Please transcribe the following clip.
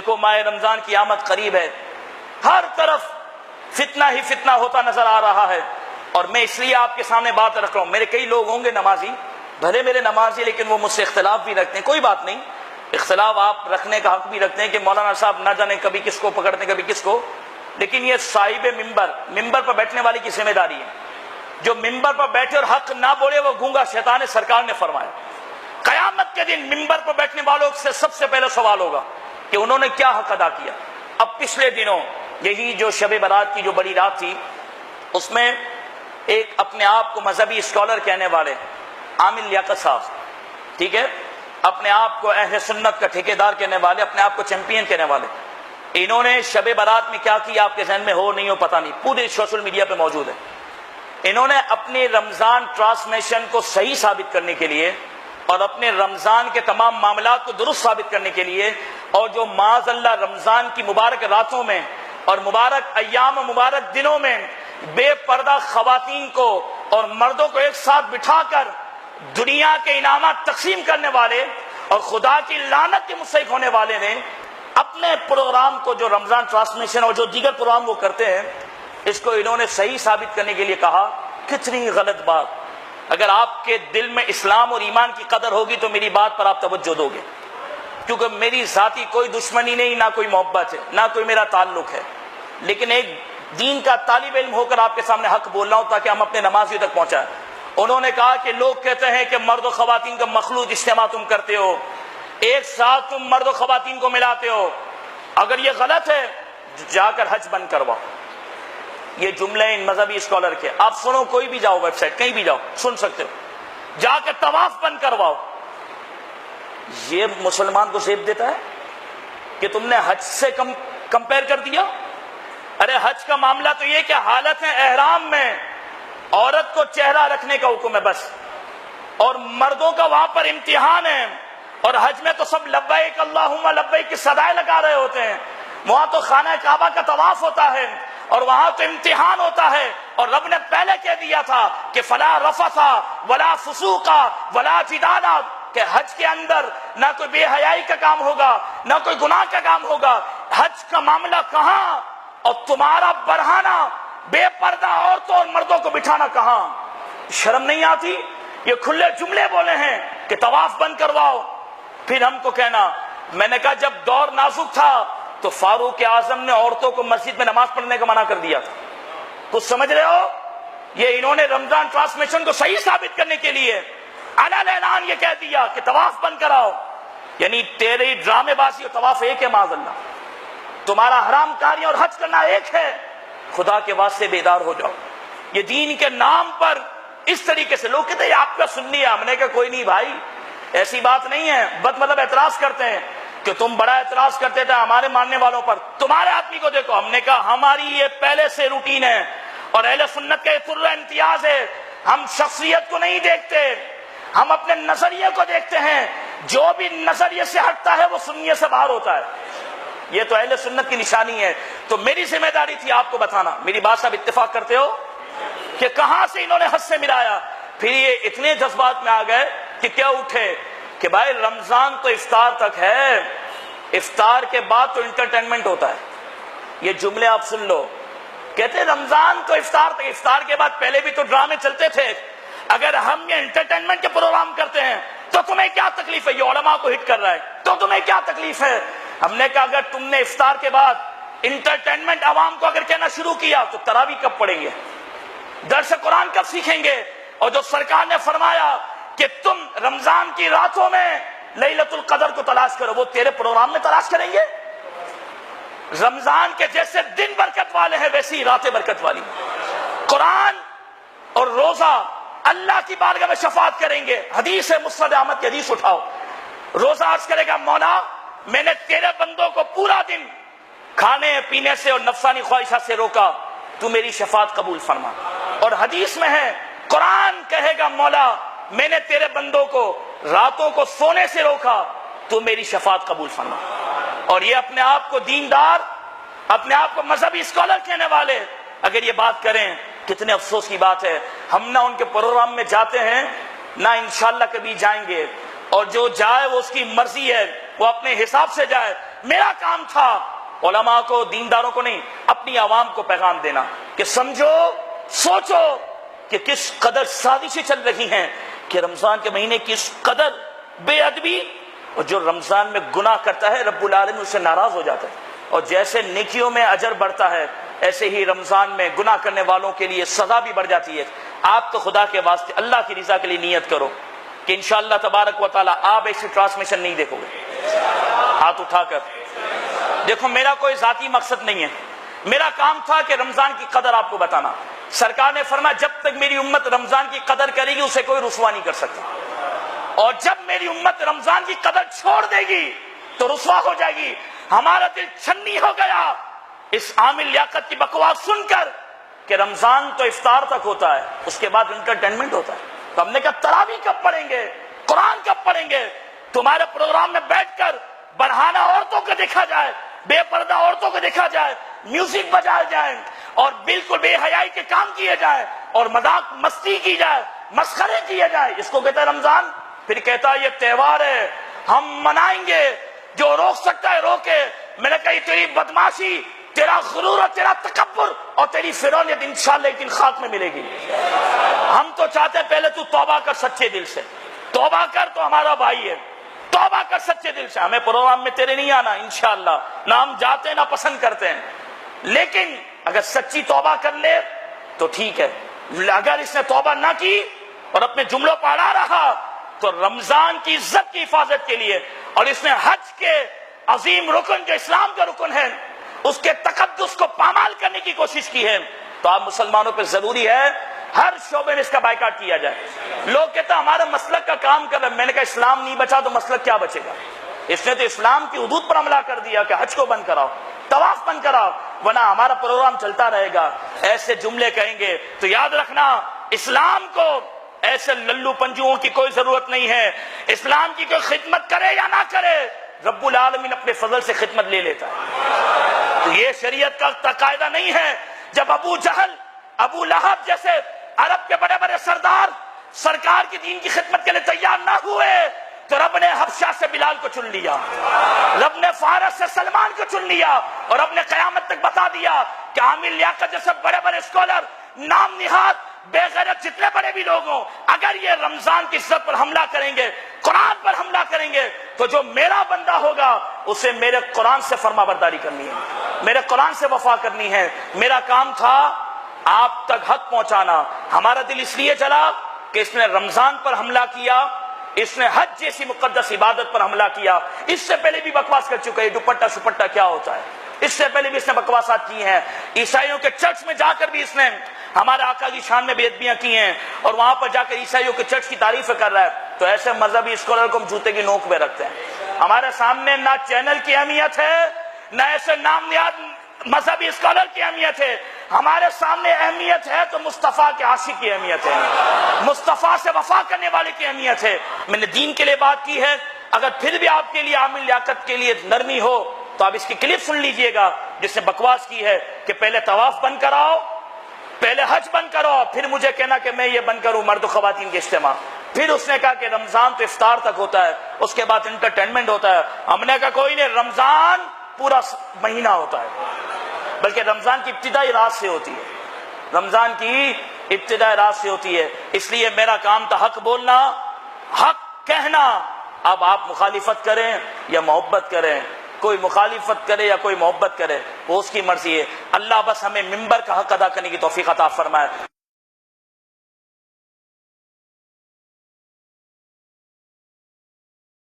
دیکھو ماہ رمضان کی آمد قریب ہے، ہر طرف فتنہ ہی فتنہ ہوتا نظر آ رہا ہے، اور میں اس لیے آپ کے سامنے بات رکھ رہا ہوں. میرے کئی لوگ ہوں گے نمازی، بھلے میرے نمازی، لیکن وہ مجھ سے اختلاف بھی رکھتے ہیں. کوئی بات نہیں، اختلاف آپ رکھنے کا حق بھی رکھتے ہیں کہ مولانا صاحب نہ جانے کبھی کس کو پکڑتے ہیں کبھی کس کو، لیکن یہ صاحب ممبر پر بیٹھنے والے کی ذمہ داری ہے. جو ممبر پر بیٹھے اور حق نہ بولے وہ گونگا شیطان ہے، سرکار نے فرمایا. قیامت کے دن ممبر پر بیٹھنے والوں سے سب سے پہلے سوال ہوگا کہ انہوں نے کیا حق ادا کیا. اب پچھلے دنوں یہی جو شب برات کی جو بڑی رات تھی، اس میں ایک اپنے آپ کو مذہبی اسکالر کہنے والے عامل لیاقت صاحب، ٹھیک ہے، اپنے آپ کو اہل سنت کا ٹھیکیدار کہنے والے، اپنے آپ کو چیمپئن کہنے والے، انہوں نے شب برات میں کیا کیا آپ کے ذہن میں ہو نہیں ہو پتہ نہیں، پورے سوشل میڈیا پہ موجود ہے. انہوں نے اپنے رمضان ٹرانسمیشن کو صحیح ثابت کرنے کے لیے اور اپنے رمضان کے تمام معاملات کو درست ثابت کرنے کے لیے، اور جو معاذ اللہ رمضان کی مبارک راتوں میں اور مبارک ایام و مبارک دنوں میں بے پردہ خواتین کو اور مردوں کو ایک ساتھ بٹھا کر دنیا کے انعامات تقسیم کرنے والے اور خدا کی لعنت کے مستحق ہونے والے نے اپنے پروگرام کو، جو رمضان ٹرانسمیشن اور جو دیگر پروگرام وہ کرتے ہیں، اس کو انہوں نے صحیح ثابت کرنے کے لیے کہا. کتنی غلط بات. اگر آپ کے دل میں اسلام اور ایمان کی قدر ہوگی تو میری بات پر آپ توجہ دو گے، کیونکہ میری ذاتی کوئی دشمنی نہیں، نہ کوئی محبت ہے، نہ کوئی میرا تعلق ہے، لیکن ایک دین کا طالب علم ہو کر آپ کے سامنے حق بول رہا ہوں تاکہ ہم اپنے نمازیوں تک پہنچائیں. انہوں نے کہا کہ لوگ کہتے ہیں کہ مرد و خواتین کا مخلوط اجتماع تم کرتے ہو، ایک ساتھ تم مرد و خواتین کو ملاتے ہو. اگر یہ غلط ہے جا کر حج بند کرواؤ. یہ جملے ان مذہبی اسکالر کے، آپ سنو، کوئی بھی جاؤ ویب سائٹ کہیں بھی جاؤ سن سکتے ہو. جا کر طواف بند کرواؤ. یہ مسلمان کو زیب دیتا ہے کہ تم نے حج سے کمپیئر کر دیا. ارے حج کا معاملہ تو یہ کہ حالت احرام میں عورت کو چہرہ رکھنے کا حکم ہے بس، اور مردوں کا وہاں پر امتحان ہے. اور حج میں تو سب لبیک اللہم لبیک کی صدائیں لگا رہے ہوتے ہیں. وہاں تو خانہ کعبہ کا طواف ہوتا ہے اور وہاں تو امتحان ہوتا ہے. اور رب نے پہلے کہہ دیا تھا کہ فلا رفث ولا فسوق ولا جدال، کہ حج کے اندر نہ کوئی بے حیائی کا کام ہوگا، نہ کوئی گناہ کا کام ہوگا. حج کا معاملہ کہاں، اور تمہارا برہانہ بے پردہ عورتوں اور مردوں کو بٹھانا کہاں؟ شرم نہیں آتی؟ یہ کھلے جملے بولے ہیں کہ طواف بند کرواؤ. پھر ہم کو کہنا، میں نے کہا جب دور نازک تھا تو فاروق اعظم نے عورتوں کو مسجد میں نماز پڑھنے کا منع کر دیا تھا. کچھ سمجھ رہے ہو؟ یہ انہوں نے رمضان ٹرانسمیشن کو صحیح ثابت کرنے کے لیے علن اعلان یہ کہہ دیا کہ طواف بند کراؤ. یعنی تیرے ڈرامے بازی اور طواف ایک ہے معاذ اللہ، تمہارا حرام کاری اور حج کرنا ایک ہے. خدا کے واسطے بیدار ہو جاؤ. یہ دین کے نام پر اس طریقے سے لوگ کہتے ہیں آپ کا سنی ہے. ہم نے کہا کوئی نہیں بھائی، ایسی بات نہیں ہے. بد مطلب اعتراض کرتے ہیں کہ تم بڑا اعتراض کرتے تھے ہمارے ماننے والوں پر، تمہارے آدمی کو دیکھو. ہم نے کہا ہماری یہ پہلے سے روٹین ہے اور اہل سنت کا یہ طرز امتیاز ہے. ہم شخصیت کو نہیں دیکھتے، ہم اپنے نظریے کو دیکھتے ہیں. جو بھی نظریے سے ہٹتا ہے وہ سنیے سے باہر ہوتا ہے. یہ تو اہل سنت کی نشانی ہے. تو میری ذمہ داری تھی آپ کو بتانا. میری بات صاحب اتفاق کرتے ہو کہ کہاں سے انہوں نے حد سے ملایا؟ پھر یہ اتنے جذبات میں آ گئے کہ کیا اٹھے کہ بھائی رمضان تو افطار تک ہے، افطار کے بعد تو انٹرٹینمنٹ ہوتا ہے. یہ جملے آپ سن لو. کہتے رمضان تو افطار تک، افطار کے بعد پہلے بھی تو ڈرامے چلتے تھے. اگر ہم یہ انٹرٹینمنٹ کے پروگرام کرتے ہیں تو تمہیں کیا تکلیف ہے؟ یہ علماء کو ہٹ کر رہا ہے تو تمہیں کیا تکلیف ہے؟ ہم نے کہا اگر تم نے افطار کے بعد انٹرٹینمنٹ عوام کو اگر کہنا شروع کیا تو تراویح کب پڑھیں گے؟ درس قرآن کب سیکھیں گے؟ اور جو سرکار نے فرمایا کہ تم رمضان کی راتوں میں لیلۃ القدر کو تلاش کرو، وہ تیرے پروگرام میں تلاش کریں گے؟ رمضان کے جیسے دن برکت والے ہیں ویسی راتیں برکت والی. قرآن اور روزہ اللہ کی بارگاہ میں شفاعت کریں گے. حدیث ہے مسند احمد کی حدیث اٹھاؤ. روزہ عرض کرے گا مولا میں نے تیرے بندوں کو پورا دن کھانے پینے سے اور نفسانی خواہشات سے روکا، تو میری شفاعت قبول فرما. اور حدیث میں ہے قرآن کہے گا مولا میں نے تیرے بندوں کو راتوں کو سونے سے روکا، تو میری شفاعت قبول فرما. اور یہ اپنے آپ کو دیندار، اپنے آپ کو مذہبی اسکالر کہنے والے اگر یہ بات کریں، کتنے افسوس کی بات ہے. ہم نہ ان کے پروگرام میں جاتے ہیں نہ انشاءاللہ کبھی جائیں گے، اور جو جائے وہ اس کی مرضی ہے. وہ اپنے حساب سے جائے. میرا کام تھا علماء کو, دینداروں کو نہیں, اپنی عوام کو پیغام دینا کہ سمجھو, سوچو کہ کس قدر سازشیں چل رہی ہیں, کہ رمضان کے مہینے کس قدر بے ادبی, اور جو رمضان میں گناہ کرتا ہے رب العالمین اس سے ناراض ہو جاتا ہے. اور جیسے نیکیوں میں اجر بڑھتا ہے ایسے ہی رمضان میں گناہ کرنے والوں کے لیے سزا بھی بڑھ جاتی ہے. آپ تو خدا کے واسطے اللہ کی رضا کے لیے نیت کرو کہ انشاءاللہ تبارک و تعالی آپ ایسی ٹرانسمیشن نہیں دیکھو گے. ہاتھ اٹھا کر دیکھو, میرا کوئی ذاتی مقصد نہیں ہے, میرا کام تھا کہ رمضان کی قدر آپ کو بتانا. سرکار نے فرمایا جب تک میری امت رمضان کی قدر کرے گی اسے کوئی رسوا نہیں کر سکتا, اور جب میری امت رمضان کی قدر چھوڑ دے گی تو رسوا ہو جائے گی. ہمارا دل چھنی ہو گیا اس عامل لیاقت کی بکواس سن کر کہ رمضان تو افطار تک ہوتا ہے, اس کے بعد انٹرٹینمنٹ ہوتا ہے. تو ہم نے کہا تراویح کب پڑھیں گے, قرآن کب پڑھیں گے؟ تمہارے پروگرام میں بیٹھ کر برہانہ عورتوں کو دیکھا جائے, بے پردہ عورتوں کو دیکھا جائے, میوزک بجائے جائے اور بالکل بے حیائی کے کام کیے جائے اور مذاق مستی کی جائے, مسخرے کیے جائے, اس کو کہتا ہے رمضان. پھر کہتا ہے یہ تہوار ہے ہم منائیں گے, جو روک سکتا ہے روکے. میں نے کہا تیری بدماشی, تیرا غرور اور تیرا تکبر اور تیری فرعونیت انشاءاللہ ایک دن خاک میں ملے گی. ہم تو چاہتے ہیں پہلے تو توبہ کر سچے دل سے, توبہ کر, تو ہمارا بھائی ہے, توبہ کر سچے دل سے. ہمیں پروگرام میں تیرے نہیں آنا انشاءاللہ, نہ ہم جاتے ہیں نہ پسند کرتے ہیں, لیکن اگر سچی توبہ کر لے تو ٹھیک ہے. اگر اس نے توبہ نہ کی اور اپنے جملوں پر اڑا رہا تو رمضان کی عزت کی حفاظت کے لیے, اور اس نے حج کے عظیم رکن جو اسلام کا رکن ہے اس کے تقدس کو پامال کرنے کی کوشش کی ہے, تو آپ مسلمانوں پہ ضروری ہے ہر شعبے میں اس کا بائیکاٹ کیا جائے. لوگ کہتے ہیں ہمارا مسلک کا کام کر رہے ہیں. میں نے کہا اسلام نہیں بچا تو مسلک کیا بچے گا؟ اس نے تو اسلام کی حدود پر حملہ کر دیا کہ حج کو بند کراؤ, طواف بند کراؤ, ورنہ ہمارا پروگرام چلتا رہے گا. ایسے جملے کہیں گے تو یاد رکھنا اسلام کو ایسے للو پنجوؤں کی کوئی ضرورت نہیں ہے. اسلام کی کوئی خدمت کرے یا نہ کرے رب العالمین اپنے فضل سے خدمت لے لیتا ہے. تو یہ شریعت کا تقاضا نہیں ہے. جب ابو جہل, ابو لہب جیسے عرب کے بڑے بڑے سردار سرکار کی دین کی خدمت کے لیے تیار نہ ہوئے تو رب نے حبشہ سے بلال کو چن لیا, رب نے فارس سے سلمان کو چن لیا, اور رب نے قیامت تک بتا دیا کہ عامل لیاقت جیسے بڑے بڑے اسکالر, نام نہاد بے غیرت جتنے بڑے بھی لوگ ہوں, اگر یہ رمضان کی عزت پر حملہ کریں گے, قرآن پر حملہ کریں گے, تو جو میرا بندہ ہوگا اسے میرے قرآن سے فرما برداری کرنی ہے, میرے قرآن سے وفا کرنی ہے. میرا کام تھا آپ تک حق پہنچانا. ہمارا دل اس لیے چلا کہ اس نے رمضان پر حملہ کیا, اس نے حج جیسی مقدس عبادت پر حملہ کیا. اس سے پہلے بھی بکواس کر چکا ہے دوپٹہ سپٹہ کیا ہوتا ہے, اس سے پہلے بھی اس نے بکواسات کی ہیں. عیسائیوں کے چرچ میں جا کر بھی اس نے ہمارے آقا کی شان میں بے ادبیاں کی ہیں, اور وہاں پر جا کر عیسائیوں کے چرچ کی تعریف کر رہا ہے. تو ایسے مذہبی اسکالر کو ہم جوتے کی نوک پہ رکھتے ہیں. ہمارے سامنے نہ چینل کی اہمیت ہے, نہ ایسے نام نیاد مذہبی اسکالر کی اہمیت ہے. ہمارے سامنے اہمیت ہے تو مصطفیٰ کے عاشق کی اہمیت ہے, مصطفیٰ سے وفا کرنے والے کی اہمیت ہے. میں نے دین کے لیے بات کی ہے. اگر پھر بھی آپ کے لیے عامل لیاقت کے لیے نرمی ہو تو آپ اس کی کلپ سن لیجئے گا جس نے بکواس کی ہے کہ پہلے طواف بند کراؤ, پہلے حج بند کرو, پھر مجھے کہنا کہ میں یہ بند کروں مرد و خواتین کے اجتماع. پھر اس نے کہا کہ رمضان تو افطار تک ہوتا ہے, اس کے بعد انٹرٹینمنٹ ہوتا ہے. ہم نے کہا کوئی نہیں, رمضان پورا مہینہ ہوتا ہے, بلکہ رمضان کی ابتدائی رات سے ہوتی ہے, رمضان کی ابتدائی رات سے ہوتی ہے. اس لیے میرا کام تھا حق بولنا, حق کہنا. اب آپ مخالفت کریں یا محبت کریں, کوئی مخالفت کرے یا کوئی محبت کرے وہ اس کی مرضی ہے. اللہ بس ہمیں منبر کا حق ادا کرنے کی توفیق عطا فرمائے.